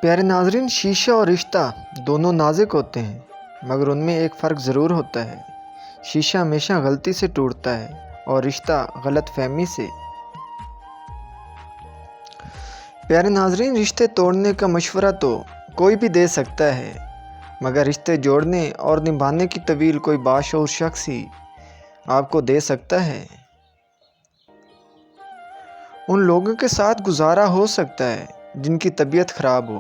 پیارے ناظرین، شیشہ اور رشتہ دونوں نازک ہوتے ہیں، مگر ان میں ایک فرق ضرور ہوتا ہے۔ شیشہ ہمیشہ غلطی سے ٹوٹتا ہے اور رشتہ غلط فہمی سے۔ پیارے ناظرین، رشتے توڑنے کا مشورہ تو کوئی بھی دے سکتا ہے، مگر رشتے جوڑنے اور نبھانے کی طویل کوئی باشعور شخص ہی آپ کو دے سکتا ہے۔ ان لوگوں کے ساتھ گزارا ہو سکتا ہے جن کی طبیعت خراب ہو،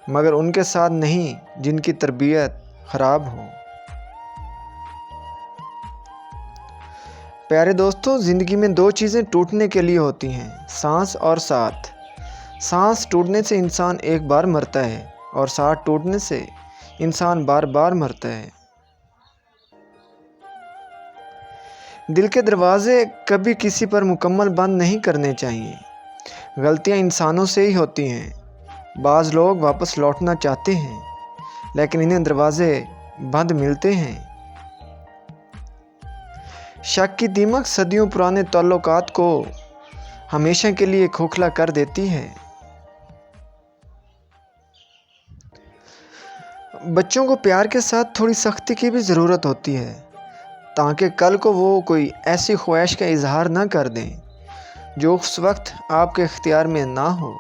مگر ان کے ساتھ نہیں جن کی تربیت خراب ہو۔ پیارے دوستو، زندگی میں دو چیزیں ٹوٹنے کے لیے ہوتی ہیں، سانس اور ساتھ۔ سانس ٹوٹنے سے انسان ایک بار مرتا ہے اور ساتھ ٹوٹنے سے انسان بار بار مرتا ہے۔ دل کے دروازے کبھی کسی پر مکمل بند نہیں کرنے چاہیے۔ غلطیاں انسانوں سے ہی ہوتی ہیں۔ بعض لوگ واپس لوٹنا چاہتے ہیں، لیکن انہیں دروازے بند ملتے ہیں۔ شک کی دیمک صدیوں پرانے تعلقات کو ہمیشہ کے لیے کھوکھلا کر دیتی ہے۔ بچوں کو پیار کے ساتھ تھوڑی سختی کی بھی ضرورت ہوتی ہے، تاکہ کل کو وہ کوئی ایسی خواہش کا اظہار نہ کر دیں جو اس وقت آپ کے اختیار میں نہ ہو۔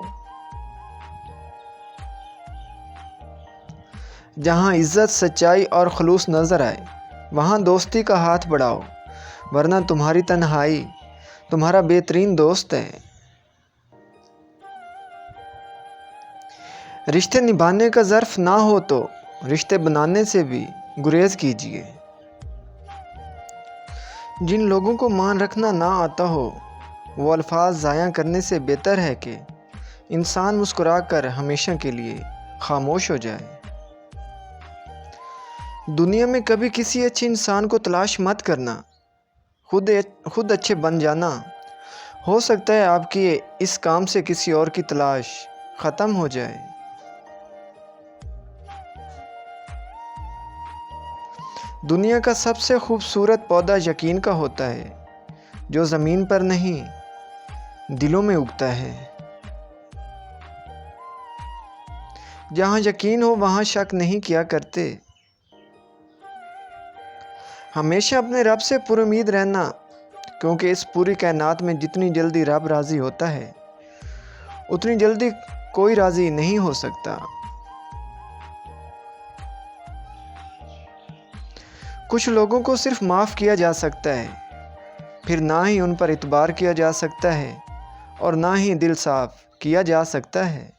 جہاں عزت، سچائی اور خلوص نظر آئے، وہاں دوستی کا ہاتھ بڑھاؤ، ورنہ تمہاری تنہائی تمہارا بہترین دوست ہے۔ رشتے نبھانے کا ظرف نہ ہو تو رشتے بنانے سے بھی گریز کیجیے۔ جن لوگوں کو مان رکھنا نہ آتا ہو، وہ الفاظ ضائع کرنے سے بہتر ہے کہ انسان مسکرا کر ہمیشہ کے لیے خاموش ہو جائے۔ دنیا میں کبھی کسی اچھے انسان کو تلاش مت کرنا، خود اچھے بن جانا۔ ہو سکتا ہے آپ کی اس کام سے کسی اور کی تلاش ختم ہو جائے۔ دنیا کا سب سے خوبصورت پودا یقین کا ہوتا ہے، جو زمین پر نہیں دلوں میں اگتا ہے۔ جہاں یقین ہو وہاں شک نہیں کیا کرتے۔ ہمیشہ اپنے رب سے پر امید رہنا، کیونکہ اس پوری کائنات میں جتنی جلدی رب راضی ہوتا ہے، اتنی جلدی کوئی راضی نہیں ہو سکتا۔ کچھ لوگوں کو صرف معاف کیا جا سکتا ہے، پھر نہ ہی ان پر اعتبار کیا جا سکتا ہے اور نہ ہی دل صاف کیا جا سکتا ہے۔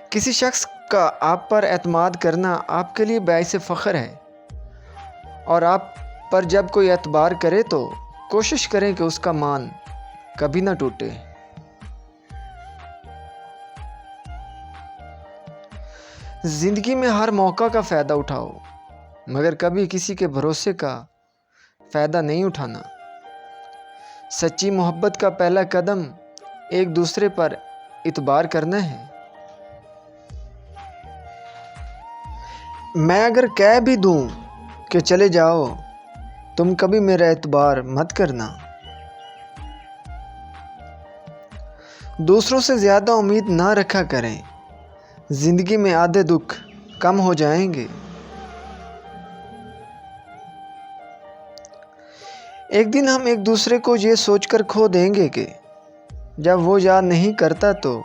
کسی شخص کا آپ پر اعتماد کرنا آپ کے لیے باعث فخر ہے، اور آپ پر جب کوئی اعتبار کرے تو کوشش کریں کہ اس کا مان کبھی نہ ٹوٹے۔ زندگی میں ہر موقع کا فائدہ اٹھاؤ، مگر کبھی کسی کے بھروسے کا فائدہ نہیں اٹھانا۔ سچی محبت کا پہلا قدم ایک دوسرے پر اعتبار کرنا ہے۔ میں اگر کہہ بھی دوں کہ چلے جاؤ، تم کبھی میرا اعتبار مت کرنا۔ دوسروں سے زیادہ امید نہ رکھا کریں، زندگی میں آدھے دکھ کم ہو جائیں گے۔ ایک دن ہم ایک دوسرے کو یہ سوچ کر کھو دیں گے کہ جب وہ یاد نہیں کرتا تو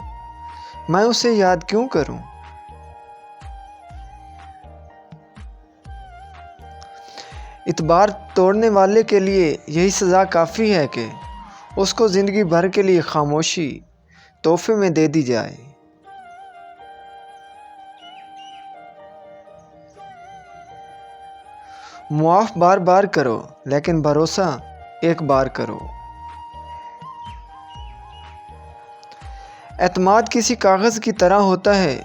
میں اسے یاد کیوں کروں۔ اعتبار توڑنے والے کے لیے یہی سزا کافی ہے کہ اس کو زندگی بھر کے لیے خاموشی تحفے میں دے دی جائے۔ معاف بار بار کرو، لیکن بھروسہ ایک بار کرو۔ اعتماد کسی کاغذ کی طرح ہوتا ہے،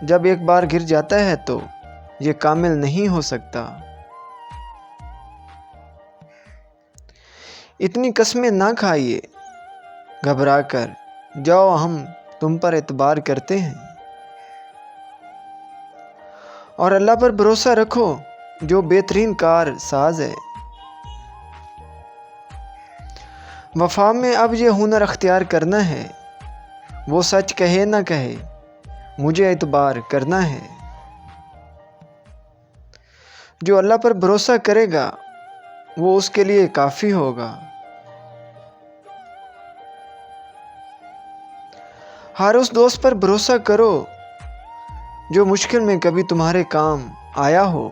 جب ایک بار گر جاتا ہے تو یہ کامل نہیں ہو سکتا۔ اتنی قسمیں نہ کھائیے گھبرا کر، جاؤ ہم تم پر اعتبار کرتے ہیں۔ اور اللہ پر بھروسہ رکھو جو بہترین کار ساز ہے۔ وفا میں اب یہ ہنر اختیار کرنا ہے، وہ سچ کہے نہ کہے مجھے اعتبار کرنا ہے۔ جو اللہ پر بھروسہ کرے گا وہ اس کے لیے کافی ہوگا۔ ہر اس دوست پر بھروسہ کرو جو مشکل میں کبھی تمہارے کام آیا ہو۔